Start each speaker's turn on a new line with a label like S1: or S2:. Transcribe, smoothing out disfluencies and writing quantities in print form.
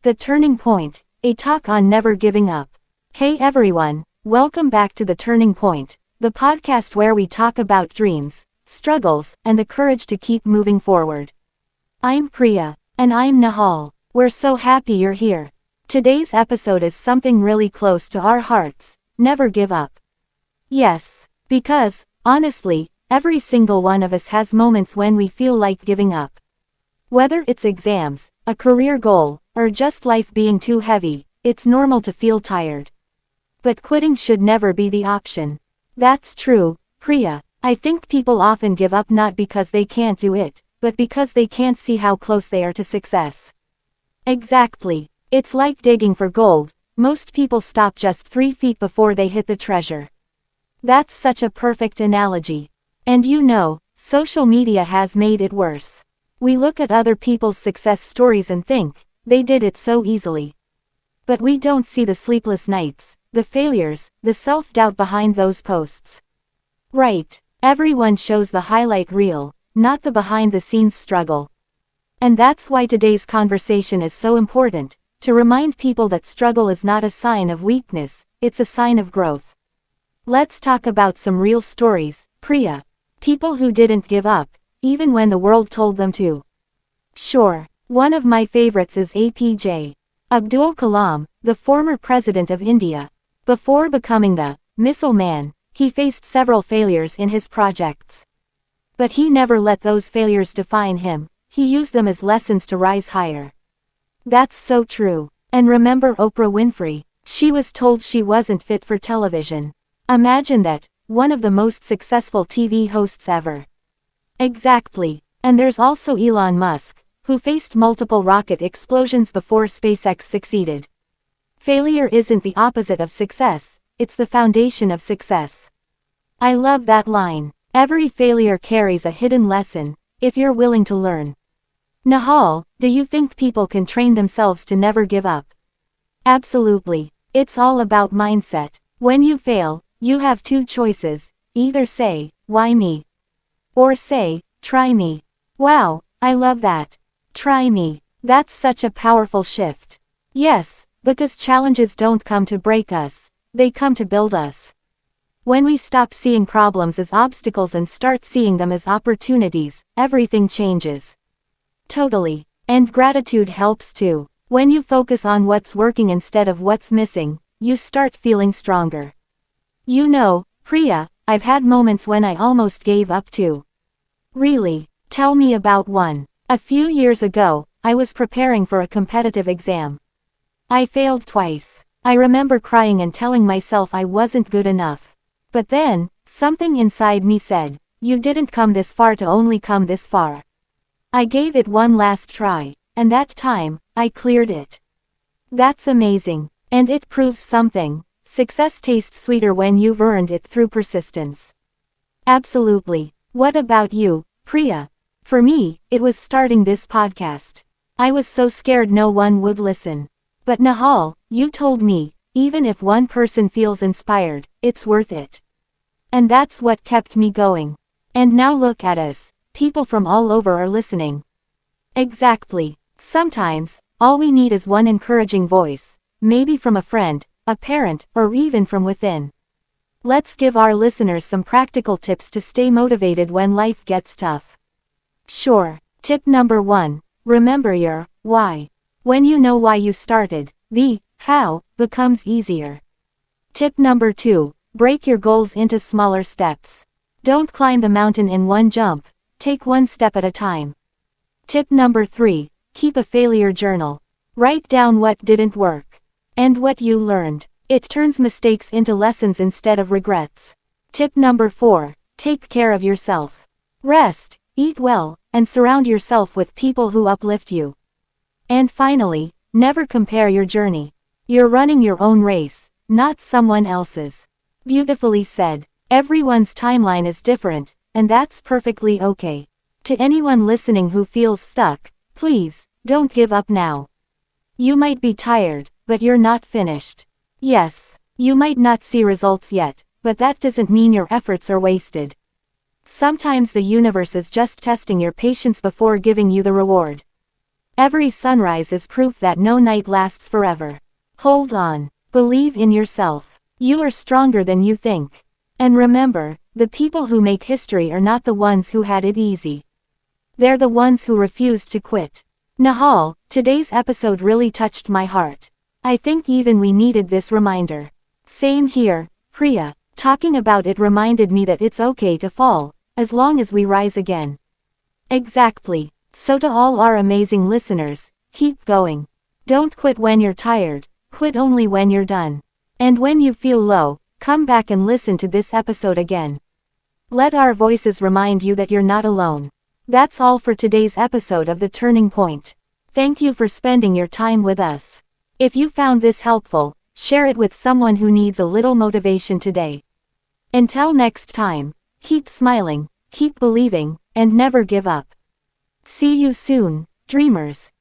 S1: The Turning Point, a talk on never giving up. Hey everyone, welcome back to The Turning Point, the podcast where we talk about dreams, struggles, and the courage to keep moving forward. I'm Priya. And I'm Nahal. We're so happy you're here. Today's episode is something really close to our hearts. Never give up. Yes, because, honestly, every single one of us has moments when we feel like giving up. Whether it's exams, a career goal, or just life being too heavy, it's normal to feel tired. But quitting should never be the option. That's true, Priya. I think people often give up not because they can't do it, but because they can't see how close they are to success. Exactly. It's like digging for gold. Most people stop just 3 feet before they hit the treasure. That's such a perfect analogy. And you know, social media has made it worse. We look at other people's success stories and think, they did it so easily. But we don't see the sleepless nights, the failures, the self-doubt behind those posts. Right. Everyone shows the highlight reel, not the behind-the-scenes struggle. And that's why today's conversation is so important, to remind people that struggle is not a sign of weakness, it's a sign of growth. Let's talk about some real stories, Priya. People who didn't give up, even when the world told them to. Sure, one of my favorites is APJ. Abdul Kalam, the former president of India. Before becoming the missile man, he faced several failures in his projects. But he never let those failures define him, he used them as lessons to rise higher. That's so true. And remember Oprah Winfrey? She was told she wasn't fit for television. Imagine that, one of the most successful TV hosts ever. Exactly. And there's also Elon Musk, who faced multiple rocket explosions before SpaceX succeeded. Failure isn't the opposite of success, it's the foundation of success. I love that line. Every failure carries a hidden lesson, if you're willing to learn. Nahal, do you think people can train themselves to never give up? Absolutely. It's all about mindset. When you fail, you have 2 choices, either say, why me? Or say, try me. Wow, I love that. Try me. That's such a powerful shift. Yes, because challenges don't come to break us, they come to build us. When we stop seeing problems as obstacles and start seeing them as opportunities, everything changes. Totally. And gratitude helps too. When you focus on what's working instead of what's missing, you start feeling stronger. You know, Priya, I've had moments when I almost gave up too. Really? Tell me about one. A few years ago, I was preparing for a competitive exam. I failed twice. I remember crying and telling myself I wasn't good enough. But then, something inside me said, you didn't come this far to only come this far. I gave it one last try, and that time, I cleared it. That's amazing. And it proves something. Success tastes sweeter when you've earned it through persistence. Absolutely. What about you, Priya? For me, it was starting this podcast. I was so scared no one would listen. But Nahal, you told me, even if one person feels inspired, it's worth it. And that's what kept me going. And now look at us. People from all over are listening. Exactly. Sometimes, all we need is one encouraging voice, maybe from a friend, a parent, or even from within. Let's give our listeners some practical tips to stay motivated when life gets tough. Sure. Tip number 1. Remember your why. When you know why you started, the how becomes easier. Tip number 2. Break your goals into smaller steps. Don't climb the mountain in one jump, take one step at a time. Tip number 3. Keep a failure journal. Write down what didn't work. And what you learned. It turns mistakes into lessons instead of regrets. Tip number 4. Take care of yourself. Rest, eat well, and surround yourself with people who uplift you. And finally, never compare your journey. You're running your own race, not someone else's. Beautifully said. Everyone's timeline is different, and that's perfectly okay. To anyone listening who feels stuck, please, don't give up now. You might be tired, but you're not finished. Yes, you might not see results yet, but that doesn't mean your efforts are wasted. Sometimes the universe is just testing your patience before giving you the reward. Every sunrise is proof that no night lasts forever. Hold on. Believe in yourself. You are stronger than you think. And remember, the people who make history are not the ones who had it easy. They're the ones who refused to quit. Nahal, today's episode really touched my heart. I think even we needed this reminder. Same here, Priya. Talking about it reminded me that it's okay to fall, as long as we rise again. Exactly. So to all our amazing listeners, keep going. Don't quit when you're tired, quit only when you're done. And when you feel low, come back and listen to this episode again. Let our voices remind you that you're not alone. That's all for today's episode of The Turning Point. Thank you for spending your time with us. If you found this helpful, share it with someone who needs a little motivation today. Until next time, keep smiling, keep believing, and never give up. See you soon, dreamers.